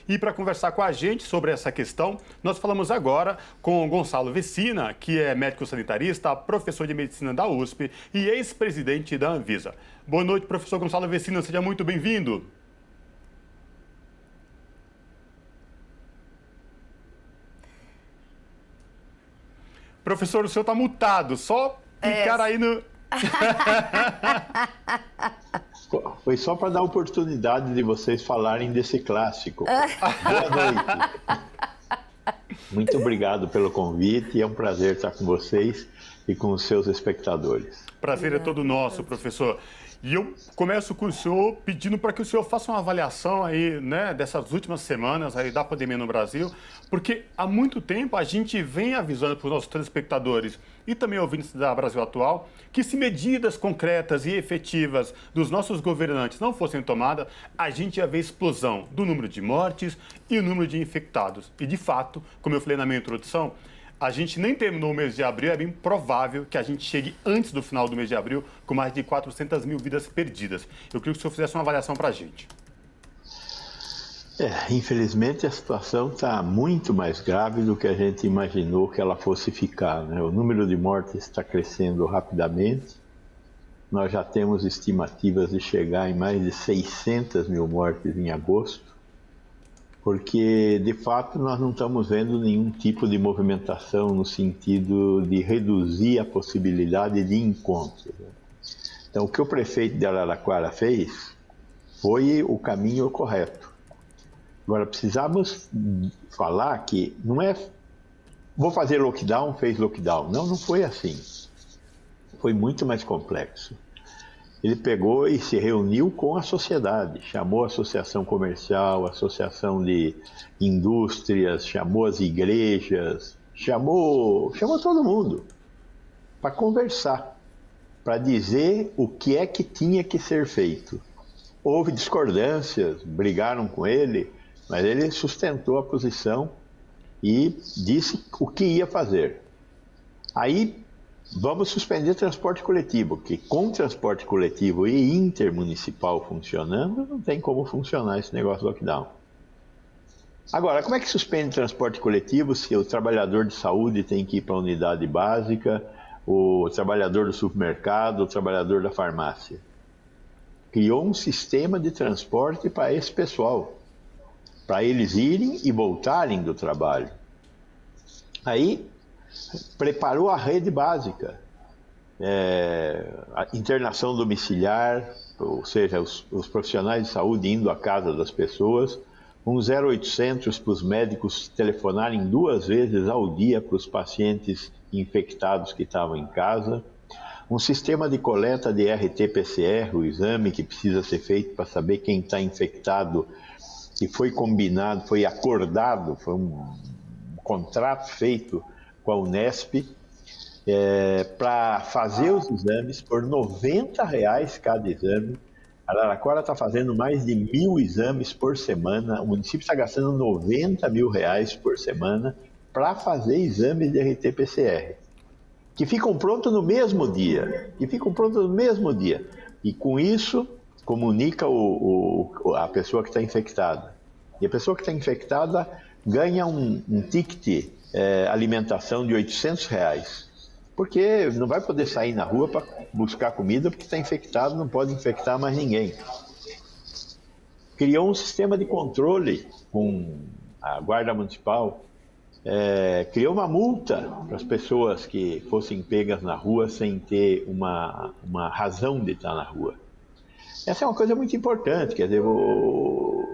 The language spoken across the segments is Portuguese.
E para conversar com a gente sobre essa questão, nós falamos agora com Gonçalo Vecina, que é médico sanitarista, professor de medicina da USP e ex-presidente da Anvisa. Boa noite, professor Gonçalo Vecina, seja muito bem-vindo. Professor, o senhor está mutado, só clicar aí no... Foi só para dar a oportunidade de vocês falarem desse clássico. Boa noite. Muito obrigado pelo convite, é um prazer estar com vocês e com os seus espectadores. Prazer é todo nosso, professor. E eu começo com o senhor pedindo para que o senhor faça uma avaliação aí, né, dessas últimas semanas aí da pandemia no Brasil, porque há muito tempo a gente vem avisando para os nossos telespectadores e também ouvintes da Brasil Atual que se medidas concretas e efetivas dos nossos governantes não fossem tomadas, a gente ia ver explosão do número de mortes e o número de infectados. E de fato, como eu falei na minha introdução, a gente nem terminou o mês de abril, é bem provável que a gente chegue antes do final do mês de abril com mais de 400 mil vidas perdidas. Eu queria que o senhor fizesse uma avaliação para a gente. Infelizmente a situação está muito mais grave do que a gente imaginou que ela fosse ficar, né? O número de mortes está crescendo rapidamente. Nós já temos estimativas de chegar em mais de 600 mil mortes em agosto, porque, de fato, nós não estamos vendo nenhum tipo de movimentação no sentido de reduzir a possibilidade de encontro. Então, o que o prefeito de Araraquara fez foi o caminho correto. Agora, precisamos falar que não é vou fazer lockdown, fez lockdown. Não, não foi assim. Foi muito mais complexo. Ele pegou e se reuniu com a sociedade, chamou a associação comercial, a associação de indústrias, chamou as igrejas, chamou todo mundo para conversar, para dizer o que é que tinha que ser feito. Houve discordâncias, brigaram com ele, mas ele sustentou a posição e disse o que ia fazer. Aí, vamos suspender transporte coletivo, porque com transporte coletivo e intermunicipal funcionando, não tem como funcionar esse negócio do lockdown. Agora, como é que suspende transporte coletivo se o trabalhador de saúde tem que ir para a unidade básica, o trabalhador do supermercado, o trabalhador da farmácia? Criou um sistema de transporte para esse pessoal, para eles irem e voltarem do trabalho. Aí, preparou a rede básica, a internação domiciliar, ou seja, os profissionais de saúde indo à casa das pessoas, um 0800 para os médicos telefonarem 2 vezes ao dia para os pacientes infectados que estavam em casa, um sistema de coleta de RT-PCR, o exame que precisa ser feito para saber quem está infectado, que foi combinado, foi acordado, foi um contrato feito com a Unesp, para fazer os exames por R$90 cada exame. A Araraquara está fazendo mais de 1.000 exames por semana, o município está gastando R$90 mil por semana para fazer exames de RT-PCR, que ficam prontos no mesmo dia, e com isso comunica a pessoa que está infectada. E a pessoa que está infectada ganha um ticket alimentação de R$800, porque não vai poder sair na rua para buscar comida porque está infectado, não pode infectar mais ninguém. Criou um sistema de controle com a Guarda Municipal, criou uma multa para as pessoas que fossem pegas na rua sem ter uma razão de estar na rua. Essa é uma coisa muito importante, quer dizer,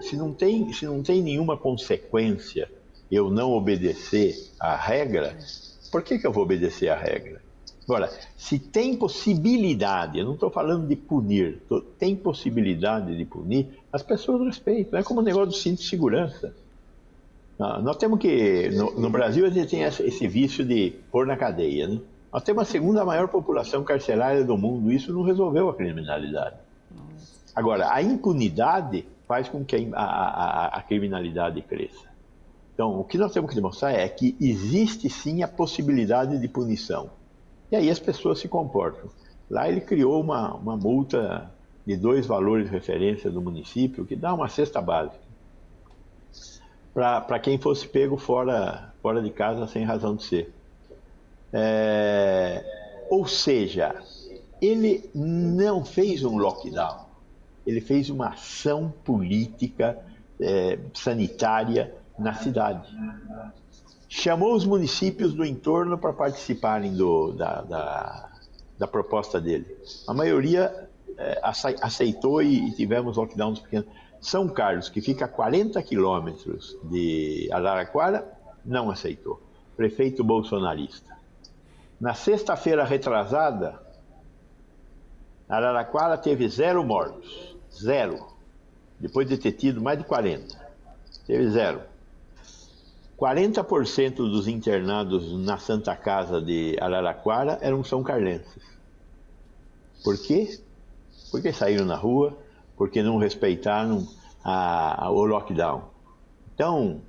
se não tem nenhuma consequência eu não obedecer à regra, por que eu vou obedecer à regra? Agora, se tem possibilidade, eu não estou falando de punir, tem possibilidade de punir, as pessoas respeitam. É como o negócio do cinto de segurança. Nós temos que, no Brasil a gente tem esse vício de pôr na cadeia, né? Nós temos a segunda maior população carcerária do mundo, isso não resolveu a criminalidade. Agora, a impunidade faz com que a criminalidade cresça. Então, o que nós temos que demonstrar é que existe sim a possibilidade de punição. E aí as pessoas se comportam. Lá ele criou uma multa de 2 valores de referência do município, que dá uma cesta básica. para quem fosse pego fora de casa sem razão de ser. Ou seja, ele não fez um lockdown, ele fez uma ação política sanitária na cidade. Chamou os municípios do entorno para participarem da proposta dele. A maioria aceitou e tivemos lockdowns pequenos. São Carlos, que fica a 40 quilômetros de Araraquara, não aceitou. Prefeito bolsonarista. Na sexta-feira retrasada, Araraquara teve 0 mortos. 0. Depois de ter tido mais de 40. Teve 0. 40% dos internados na Santa Casa de Araraquara eram são carlenses. Por quê? Porque saíram na rua, porque não respeitaram o lockdown. Então,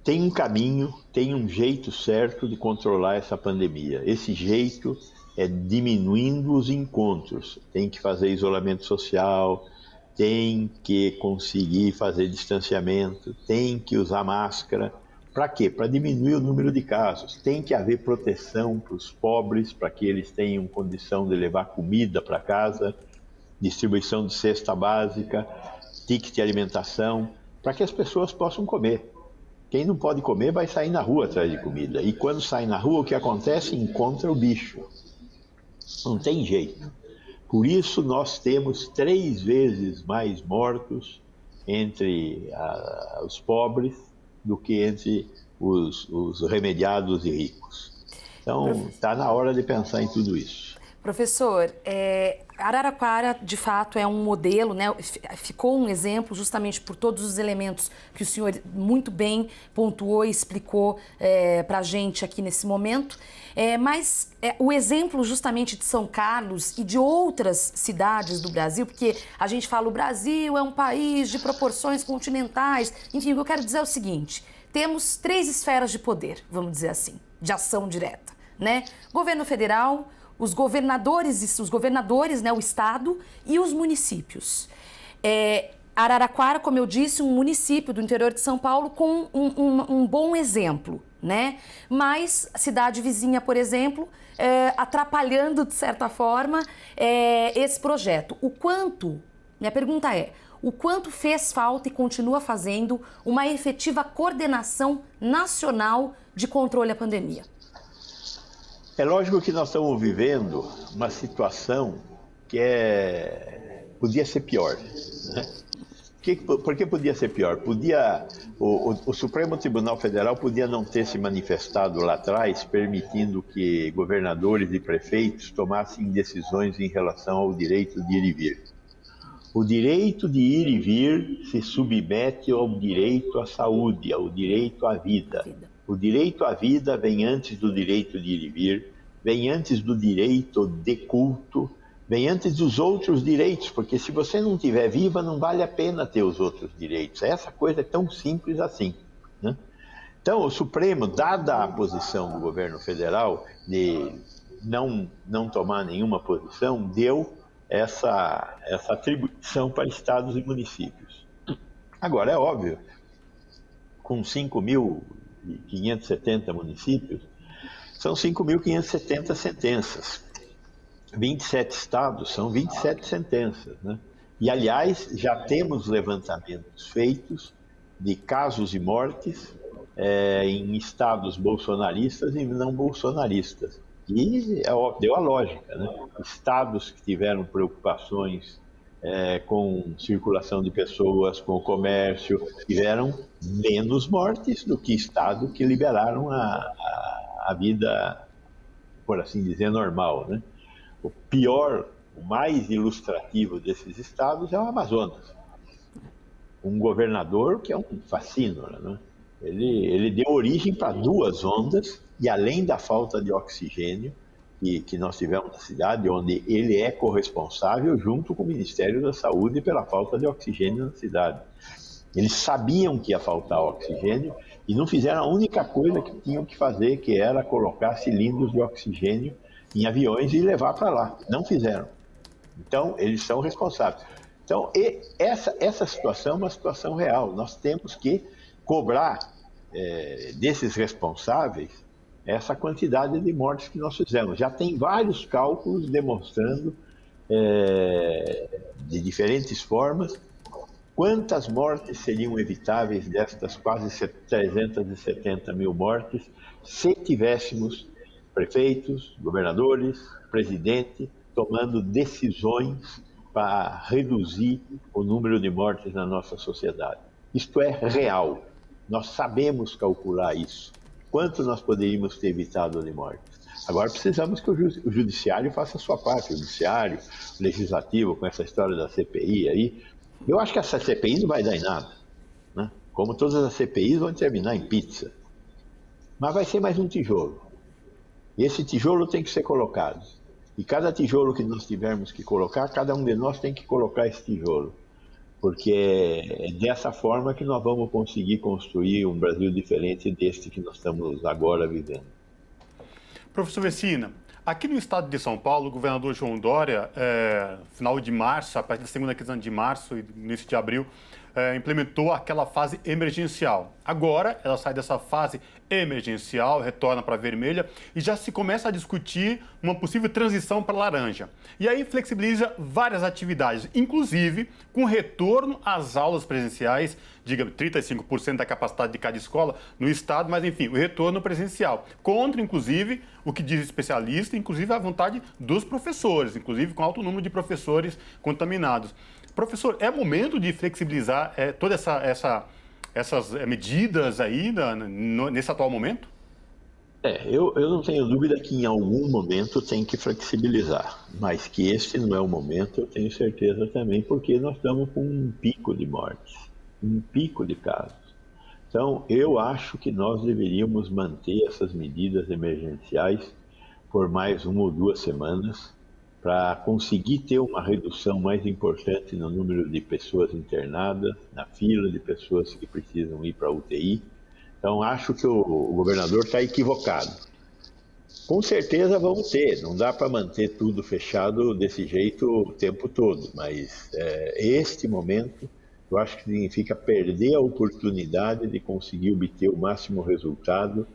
tem um caminho, tem um jeito certo de controlar essa pandemia. Esse jeito é diminuindo os encontros. Tem que fazer isolamento social, tem que conseguir fazer distanciamento, tem que usar máscara. Para quê? Para diminuir o número de casos. Tem que haver proteção para os pobres, para que eles tenham condição de levar comida para casa, distribuição de cesta básica, ticket de alimentação, para que as pessoas possam comer. Quem não pode comer vai sair na rua atrás de comida. E quando sai na rua, o que acontece? Encontra o bicho. Não tem jeito. Por isso nós temos 3 vezes mais mortos entre os pobres do que entre os remediados e ricos. Então, está na hora de pensar em tudo isso. Professor, Araraquara, de fato, é um modelo, né? Ficou um exemplo justamente por todos os elementos que o senhor muito bem pontuou e explicou para a gente aqui nesse momento. Mas o exemplo justamente de São Carlos e de outras cidades do Brasil, porque a gente fala o Brasil é um país de proporções continentais, enfim, o que eu quero dizer é o seguinte, temos 3 esferas de poder, vamos dizer assim, de ação direta, né? Governo federal, os governadores, né, o Estado e os municípios. Araraquara, como eu disse, um município do interior de São Paulo com um bom exemplo, né? Mas a cidade vizinha, por exemplo, atrapalhando, de certa forma, esse projeto. Minha pergunta é, o quanto fez falta e continua fazendo uma efetiva coordenação nacional de controle à pandemia? É lógico que nós estamos vivendo uma situação que podia ser pior, né? Por que podia ser pior? O Supremo Tribunal Federal podia não ter se manifestado lá atrás, permitindo que governadores e prefeitos tomassem decisões em relação ao direito de ir e vir. O direito de ir e vir se submete ao direito à saúde, ao direito à vida. O direito à vida vem antes do direito de ir e vir, vem antes do direito de culto, vem antes dos outros direitos, porque se você não estiver viva, não vale a pena ter os outros direitos. Essa coisa é tão simples assim, né? Então, o Supremo, dada a posição do governo federal de não tomar nenhuma posição, deu essa atribuição para estados e municípios. Agora, é óbvio, com 5.570 municípios, são 5.570 sentenças. 27 estados são 27 sentenças, né? E, aliás, já temos levantamentos feitos de casos e mortes em estados bolsonaristas e não bolsonaristas. E deu a lógica, né? Estados que tiveram preocupações com circulação de pessoas, com o comércio, tiveram menos mortes do que estados que liberaram a vida, por assim dizer, normal, né? O pior, o mais ilustrativo desses estados é o Amazonas. Um governador que é um fascínora, né? Ele deu origem para 2 ondas, e além da falta de oxigênio que nós tivemos na cidade, onde ele é corresponsável junto com o Ministério da Saúde pela falta de oxigênio na cidade. Eles sabiam que ia faltar oxigênio e não fizeram a única coisa que tinham que fazer, que era colocar cilindros de oxigênio em aviões e levar para lá. Não fizeram. Então, eles são responsáveis. Então, essa situação é uma situação real. Nós temos que cobrar desses responsáveis essa quantidade de mortes que nós fizemos. Já tem vários cálculos demonstrando, de diferentes formas, quantas mortes seriam evitáveis destas quase 370 mil mortes se tivéssemos prefeitos, governadores, presidente tomando decisões para reduzir o número de mortes na nossa sociedade. Isto é real. Nós sabemos calcular isso. Quanto nós poderíamos ter evitado de mortes? Agora precisamos que o judiciário faça a sua parte, o judiciário, o legislativo, com essa história da CPI aí. Eu acho que essa CPI não vai dar em nada, né? Como todas as CPIs vão terminar em pizza. Mas vai ser mais um tijolo. E esse tijolo tem que ser colocado. E cada tijolo que nós tivermos que colocar, cada um de nós tem que colocar esse tijolo. Porque é dessa forma que nós vamos conseguir construir um Brasil diferente deste que nós estamos agora vivendo. Professor Vecina, aqui no estado de São Paulo, o governador João Dória, final de março, a partir da segunda quinzena de março e início de abril, implementou aquela fase emergencial. Agora, ela sai dessa fase emergencial, retorna para a vermelha e já se começa a discutir uma possível transição para laranja. E aí flexibiliza várias atividades, inclusive com retorno às aulas presenciais, digamos, 35% da capacidade de cada escola no estado, mas enfim, o retorno presencial. Contra, inclusive, o que diz especialista, inclusive a vontade dos professores, inclusive com alto número de professores contaminados. Professor, é momento de flexibilizar todas essas medidas aí nesse atual momento? Eu não tenho dúvida que em algum momento tem que flexibilizar, mas que este não é o momento, eu tenho certeza também, porque nós estamos com um pico de mortes, um pico de casos. Então, eu acho que nós deveríamos manter essas medidas emergenciais por mais 1 ou 2 semanas, para conseguir ter uma redução mais importante no número de pessoas internadas, na fila de pessoas que precisam ir para a UTI. Então, acho que o governador está equivocado. Com certeza vamos ter, não dá para manter tudo fechado desse jeito o tempo todo, mas este momento eu acho que significa perder a oportunidade de conseguir obter o máximo resultado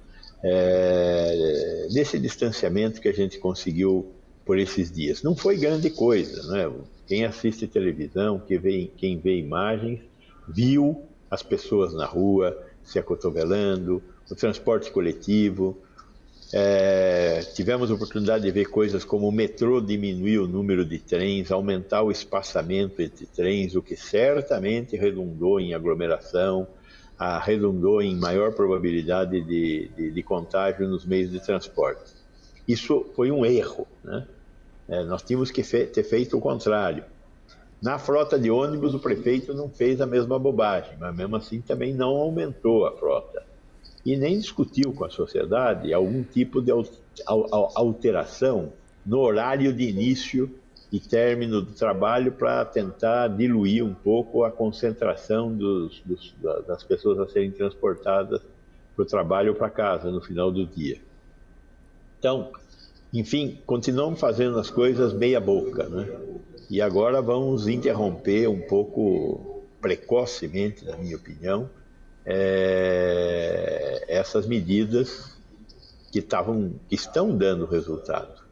desse distanciamento que a gente conseguiu por esses dias. Não foi grande coisa, né? Quem assiste televisão, quem vê imagens, viu as pessoas na rua se acotovelando, o transporte coletivo. Tivemos a oportunidade de ver coisas como o metrô diminuir o número de trens, aumentar o espaçamento entre trens, o que certamente redundou em aglomeração, redundou em maior probabilidade de contágio nos meios de transporte. Isso foi um erro, né? Nós tínhamos que ter feito o contrário. Na frota de ônibus, o prefeito não fez a mesma bobagem, mas mesmo assim também não aumentou a frota. E nem discutiu com a sociedade algum tipo de alteração no horário de início e término do trabalho para tentar diluir um pouco a concentração das pessoas a serem transportadas para o trabalho ou para casa no final do dia. Então, enfim, continuamos fazendo as coisas meia boca, né? E agora vamos interromper um pouco precocemente, na minha opinião, essas medidas que estão dando resultado.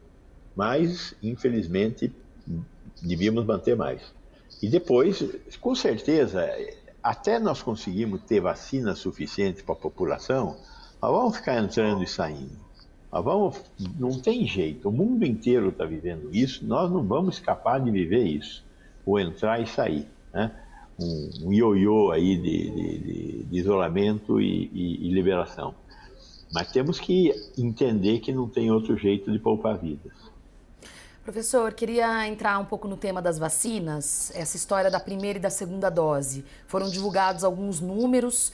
Mas, infelizmente, devíamos manter mais. E depois, com certeza, até nós conseguirmos ter vacina suficiente para a população, nós vamos ficar entrando e saindo. Não tem jeito, o mundo inteiro está vivendo isso, nós não vamos escapar de viver isso, ou entrar e sair, né? Um ioiô aí de isolamento e liberação. Mas temos que entender que não tem outro jeito de poupar vidas. Professor, queria entrar um pouco no tema das vacinas, essa história da primeira e da segunda dose. Foram divulgados alguns números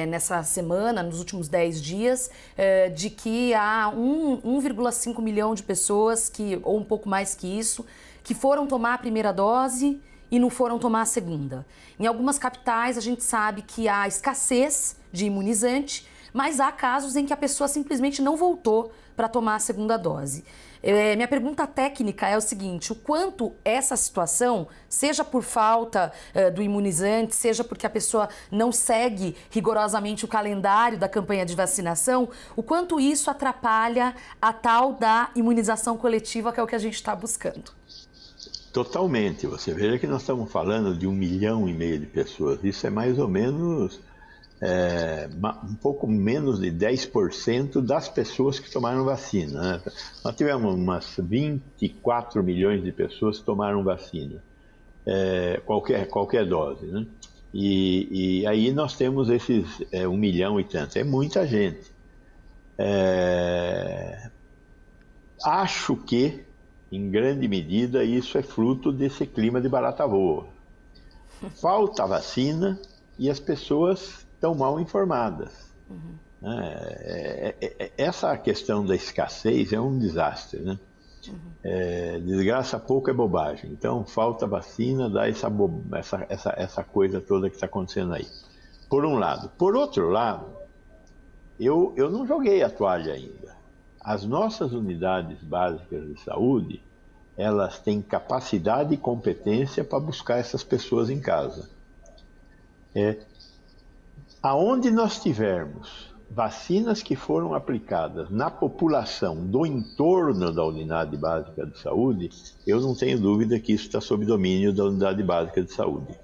nessa semana, nos últimos 10 dias, de que há 1,5 milhão de pessoas, ou um pouco mais que isso, que foram tomar a primeira dose e não foram tomar a segunda. Em algumas capitais, a gente sabe que há escassez de imunizante, mas há casos em que a pessoa simplesmente não voltou para tomar a segunda dose. Minha pergunta técnica é o seguinte: o quanto essa situação, seja por falta do imunizante, seja porque a pessoa não segue rigorosamente o calendário da campanha de vacinação, o quanto isso atrapalha a tal da imunização coletiva, que é o que a gente está buscando? Totalmente. Você veja que nós estamos falando de 1,5 milhão de pessoas. Isso é mais ou menos um pouco menos de 10% das pessoas que tomaram vacina, né? Nós tivemos umas 24 milhões de pessoas que tomaram vacina, qualquer dose, né? E aí nós temos esses 1 milhão e tanto. É muita gente. Acho que, em grande medida, isso é fruto desse clima de barata voa. Falta vacina e as pessoas estão mal informadas. Essa questão da escassez é um desastre, né? Desgraça pouco é bobagem. Então, falta vacina, dá essa coisa toda que está acontecendo aí. Por um lado. Por outro lado, eu não joguei a toalha ainda. As nossas unidades básicas de saúde, elas têm capacidade e competência para buscar essas pessoas em casa. Aonde nós tivermos vacinas que foram aplicadas na população do entorno da unidade básica de saúde, eu não tenho dúvida que isso está sob domínio da unidade básica de saúde.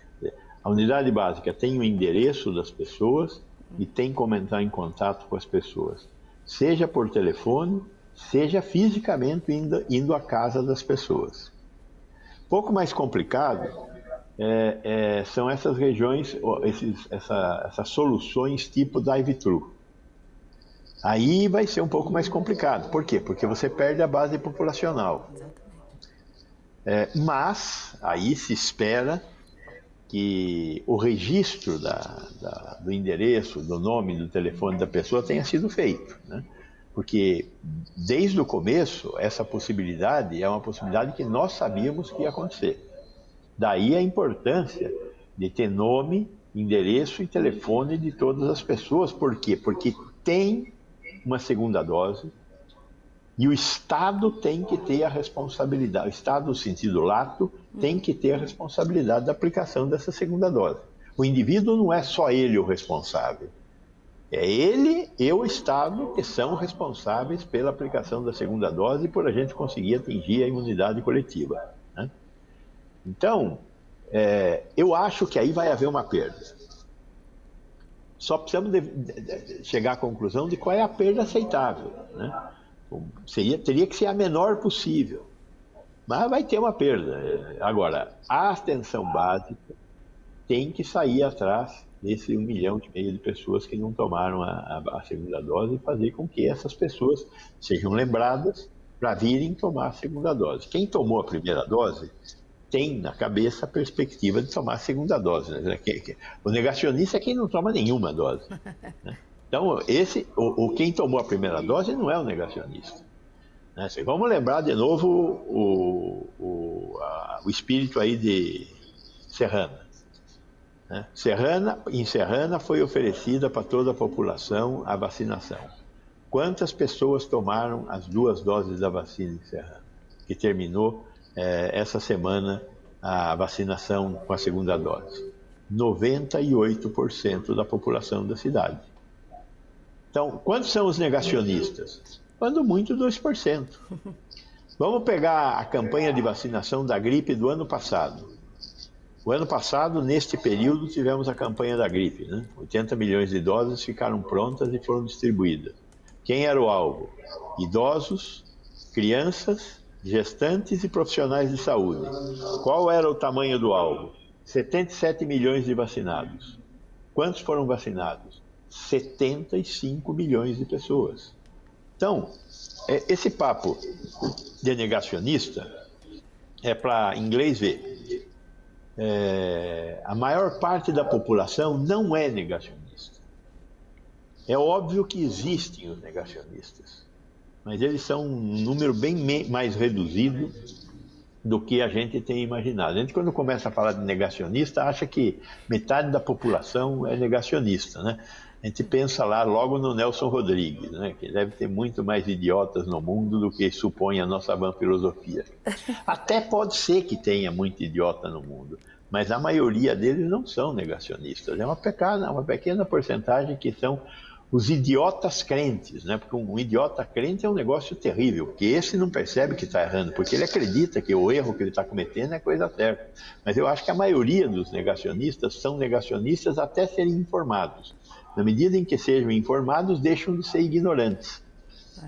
A unidade básica tem o endereço das pessoas e tem como entrar em contato com as pessoas, seja por telefone, seja fisicamente indo à casa das pessoas. Pouco mais complicado são essas regiões, essas soluções tipo drive-thru. Aí vai ser um pouco mais complicado. Por quê? Porque você perde a base populacional. Mas aí se espera que o registro do endereço, do nome, do telefone da pessoa tenha sido feito, né? Porque desde o começo essa possibilidade é uma possibilidade que nós sabíamos que ia acontecer. Daí a importância de ter nome, endereço e telefone de todas as pessoas. Por quê? Porque tem uma segunda dose e o Estado tem que ter a responsabilidade, o Estado no sentido lato, tem que ter a responsabilidade da aplicação dessa segunda dose. O indivíduo não é só ele o responsável. É ele e o Estado que são responsáveis pela aplicação da segunda dose e por a gente conseguir atingir a imunidade coletiva, né? Então, eu acho que aí vai haver uma perda. Só precisamos chegar à conclusão de qual é a perda aceitável, né? Teria que ser a menor possível, mas vai ter uma perda. Agora, a atenção básica tem que sair atrás desse 1,5 milhão de pessoas que não tomaram a segunda dose e fazer com que essas pessoas sejam lembradas para virem tomar a segunda dose. Quem tomou a primeira dose tem na cabeça a perspectiva de tomar a segunda dose, né? O negacionista é quem não toma nenhuma dose, né? Então, quem tomou a primeira dose não é o negacionista, né? Vamos lembrar de novo o espírito aí de Serrana, né? Em Serrana foi oferecida para toda a população a vacinação. Quantas pessoas tomaram as 2 doses da vacina em Serrana, que terminou essa semana a vacinação com a segunda dose? 98% da população da cidade. Então, quantos são os negacionistas? Quando muito, 2%. Vamos pegar a campanha de vacinação da gripe do ano passado. O ano passado, neste período, tivemos a campanha da gripe, né? 80 milhões de doses ficaram prontas e foram distribuídas. Quem era o alvo? Idosos, crianças, gestantes e profissionais de saúde. Qual era o tamanho do alvo? 77 milhões de vacinados. Quantos foram vacinados? 75 milhões de pessoas. Então, esse papo de negacionista é para inglês ver. A maior parte da população não é negacionista. É óbvio que existem os negacionistas, mas eles são um número bem mais reduzido do que a gente tem imaginado. A gente, quando começa a falar de negacionista, acha que metade da população é negacionista, né? A gente pensa lá logo no Nelson Rodrigues, né? Que deve ter muito mais idiotas no mundo do que supõe a nossa vã filosofia. Até pode ser que tenha muito idiota no mundo, mas a maioria deles não são negacionistas. É uma pequena porcentagem que são os idiotas crentes, né? Porque um idiota crente é um negócio terrível, porque esse não percebe que está errando, porque ele acredita que o erro que ele está cometendo é coisa certa. Mas eu acho que a maioria dos negacionistas são negacionistas até serem informados. Na medida em que sejam informados, deixam de ser ignorantes.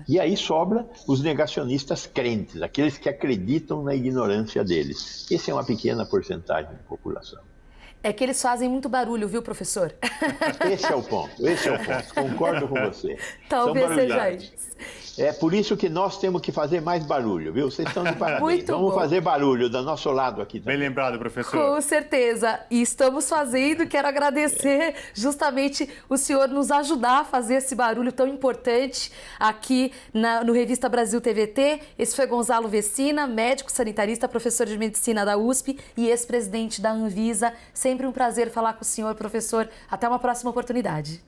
E aí sobra os negacionistas crentes, aqueles que acreditam na ignorância deles. Essa é uma pequena porcentagem da população. É que eles fazem muito barulho, viu, professor? Esse é o ponto. Concordo com você. Talvez seja isso. É por isso que nós temos que fazer mais barulho, viu? Vocês estão de parabéns. Muito Vamos bom. fazer barulho do nosso lado aqui também. Bem lembrado, professor. Com certeza. E estamos fazendo. Quero agradecer justamente o senhor nos ajudar a fazer esse barulho tão importante aqui no Revista Brasil TVT. Esse foi Gonzalo Vecina, médico sanitarista, professor de medicina da USP e ex-presidente da Anvisa. Sempre um prazer falar com o senhor, professor. Até uma próxima oportunidade.